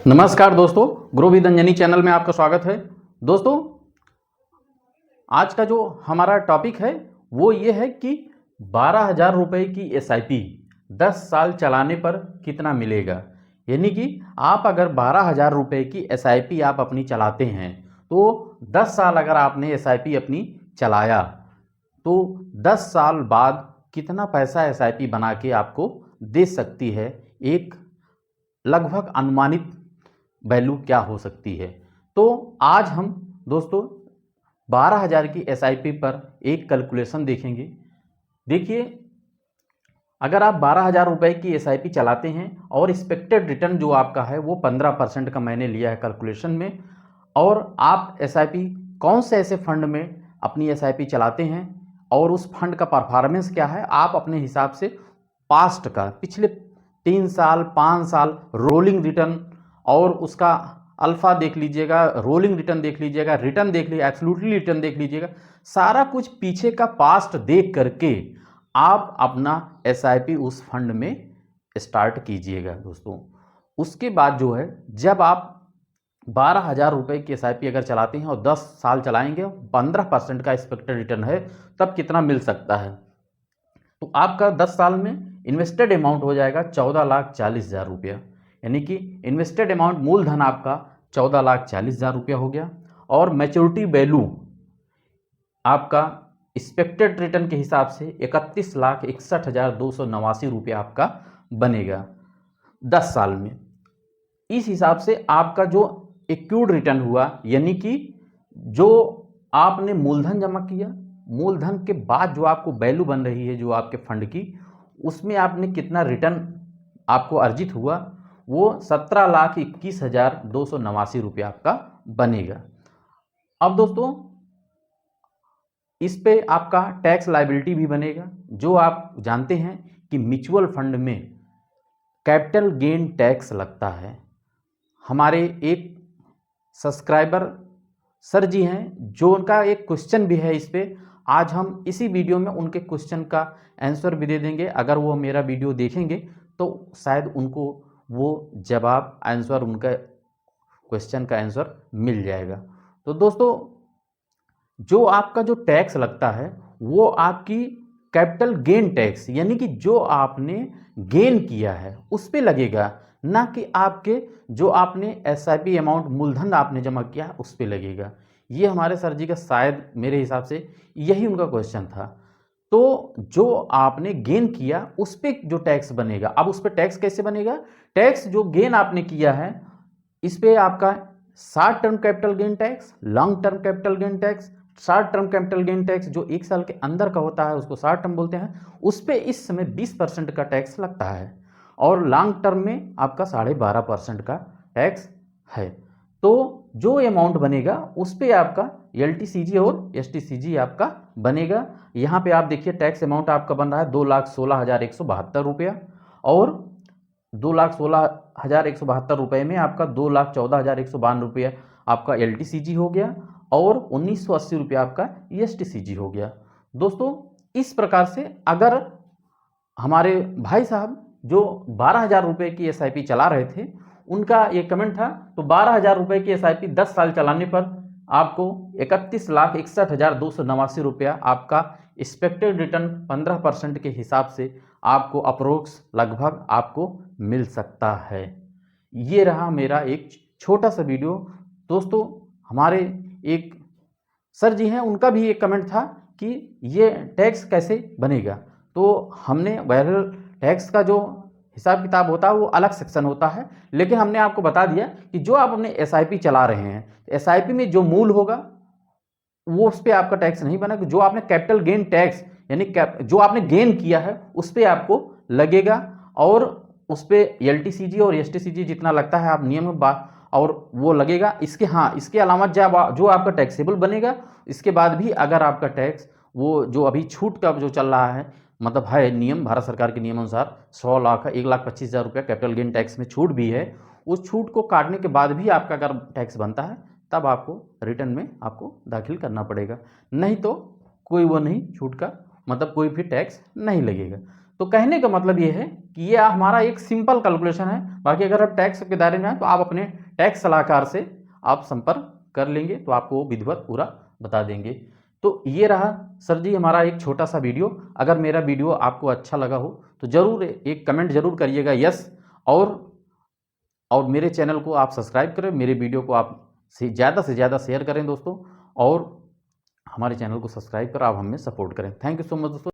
नमस्कार दोस्तों, grow with Anjani channel में आपका स्वागत है। दोस्तों, आज का जो हमारा टॉपिक है वो ये है कि 12,000 रुपये की एसआईपी 10 साल चलाने पर कितना मिलेगा। यानी कि आप अगर 12,000 रुपये की एसआईपी आप अपनी चलाते हैं तो 10 साल अगर आपने एसआईपी अपनी चलाया तो 10 साल बाद कितना पैसा एसआईपी बना के आपको दे सकती है, एक लगभग अनुमानित वैल्यू क्या हो सकती है। तो आज हम दोस्तों 12,000 की एसआईपी पर एक कैलकुलेशन देखेंगे। देखिए, अगर आप 12,000 रुपये की एसआईपी चलाते हैं और एक्सपेक्टेड रिटर्न जो आपका है वो 15% का मैंने लिया है कैलकुलेशन में, और आप एसआईपी कौन से ऐसे फंड में अपनी एसआईपी चलाते हैं और उस फंड का परफॉर्मेंस क्या है, आप अपने हिसाब से पास्ट का पिछले 3 साल 5 साल रोलिंग रिटर्न और उसका अल्फा देख लीजिएगा, रोलिंग रिटर्न देख लीजिएगा, रिटर्न देख लीजिएगा, एब्सोल्युटली रिटर्न देख लीजिएगा, सारा कुछ पीछे का पास्ट देख करके आप अपना एसआईपी उस फंड में स्टार्ट कीजिएगा दोस्तों। उसके बाद जो है, जब आप 12,000 रुपये की एसआईपी अगर चलाते हैं और 10 साल चलाएंगे, 15% का एक्सपेक्टेड रिटर्न है, तब कितना मिल सकता है। तो आपका 10 साल में इन्वेस्टेड अमाउंट हो जाएगा 14,40,000 रुपया। यानी कि इन्वेस्टेड अमाउंट मूलधन आपका 14,40,000 रुपया हो गया, और मैच्योरिटी वैल्यू आपका एक्सपेक्टेड रिटर्न के हिसाब से 31,61,289 रुपया आपका बनेगा 10 साल में। इस हिसाब से आपका जो एक्यूड रिटर्न हुआ, यानी कि जो आपने मूलधन जमा किया, मूलधन के बाद जो आपको वैल्यू बन रही है जो आपके फंड की, उसमें आपने कितना रिटर्न आपको अर्जित हुआ, वो 17,21,289 रुपया आपका बनेगा। अब दोस्तों, इस पे आपका टैक्स लायबिलिटी भी बनेगा। जो आप जानते हैं कि म्यूचुअल फंड में कैपिटल गेन टैक्स लगता है। हमारे एक सब्सक्राइबर सर जी हैं, जो उनका एक क्वेश्चन भी है इस पे, आज हम इसी वीडियो में उनके क्वेश्चन का आंसर भी दे देंगे। अगर वो मेरा वीडियो देखेंगे तो शायद उनको वो जवाब आंसर, उनका क्वेश्चन का आंसर मिल जाएगा। तो दोस्तों, जो आपका जो टैक्स लगता है वो आपकी कैपिटल गेन टैक्स, यानी कि जो आपने गेन किया है उस पे लगेगा, ना कि आपके जो आपने एसआईपी अमाउंट मूलधन आपने जमा किया उस पे लगेगा। ये हमारे सर जी का शायद मेरे हिसाब से यही उनका क्वेश्चन था। तो जो आपने गेन किया उस पे जो टैक्स बनेगा, अब उस पे टैक्स कैसे बनेगा, टैक्स जो गेन आपने किया है इस पे आपका short term capital gain tax, long term capital gain tax. Short term capital gain tax जो 1 साल के अंदर का होता है उसको शॉर्ट टर्म बोलते हैं, उस पे इस समय 20% का टैक्स लगता है, और लॉन्ग टर्म में आपका 12.5% का टैक्स है। तो जो अमाउंट बनेगा उस पे आपका एलटीसीजी और एसटीसीजी आपका बनेगा। यहाँ पे आप देखिए टैक्स अमाउंट आपका बन रहा है 2,16,172 रुपया, और 2,16,172 रुपये में आपका 2,14,192 रुपया आपका एलटीसीजी हो गया, और 1,980 रुपया आपका ईएसटीसीजी हो गया। दोस्तों, इस प्रकार से अगर हमारे भाई साहब जो 12,000 रुपये की एसआईपी चला रहे थे, उनका ये कमेंट था, तो 12,000 रुपये की एसआईपी 10 साल चलाने पर आपको 31,61,289 रुपया आपका एक्सपेक्टेड रिटर्न 15% के हिसाब से आपको अप्रोक्स लगभग आपको मिल सकता है। ये रहा मेरा एक छोटा सा वीडियो। दोस्तों, हमारे एक सर जी हैं, उनका भी एक कमेंट था कि ये टैक्स कैसे बनेगा। तो हमने बहरहाल टैक्स का जो हिसाब किताब होता है वो अलग सेक्शन होता है, लेकिन हमने आपको बता दिया कि जो आप अपने एसआईपी चला रहे हैं, एसआईपी में जो मूल होगा वो उस पर आपका टैक्स नहीं बनेगा। जो आपने कैपिटल गेन टैक्स, यानी जो आपने गेन किया है उस पर आपको लगेगा, और उस पर एलटीसीजी और एसटीसीजी जितना लगता है आप नियम और वो लगेगा। इसके अलावा जो आपका टैक्सेबल बनेगा, इसके बाद भी अगर आपका टैक्स वो जो अभी छूट का जो चल रहा है, मतलब है नियम, भारत सरकार के नियम अनुसार 100 लाख 1,25,000 रुपया कैपिटल गेन टैक्स में छूट भी है, उस छूट को काटने के बाद भी आपका अगर टैक्स बनता है तब आपको रिटर्न में आपको दाखिल करना पड़ेगा, नहीं तो कोई वो नहीं, छूट का मतलब कोई भी टैक्स नहीं लगेगा। तो कहने का मतलब ये है कि ये हमारा एक सिंपल कैलकुलेशन है। बाकी अगर आप टैक्स के दायरे में हैं तो आप अपने टैक्स सलाहकार से आप संपर्क कर लेंगे तो आपको वो विधिवत पूरा बता देंगे। तो ये रहा सर जी हमारा एक छोटा सा वीडियो। अगर मेरा वीडियो आपको अच्छा लगा हो तो ज़रूर एक कमेंट ज़रूर करिएगा यस, और मेरे चैनल को आप सब्सक्राइब करें, मेरे वीडियो को आप से ज़्यादा शेयर करें दोस्तों, और हमारे चैनल को सब्सक्राइब कर आप हमें सपोर्ट करें। थैंक यू सो मच दोस्तों।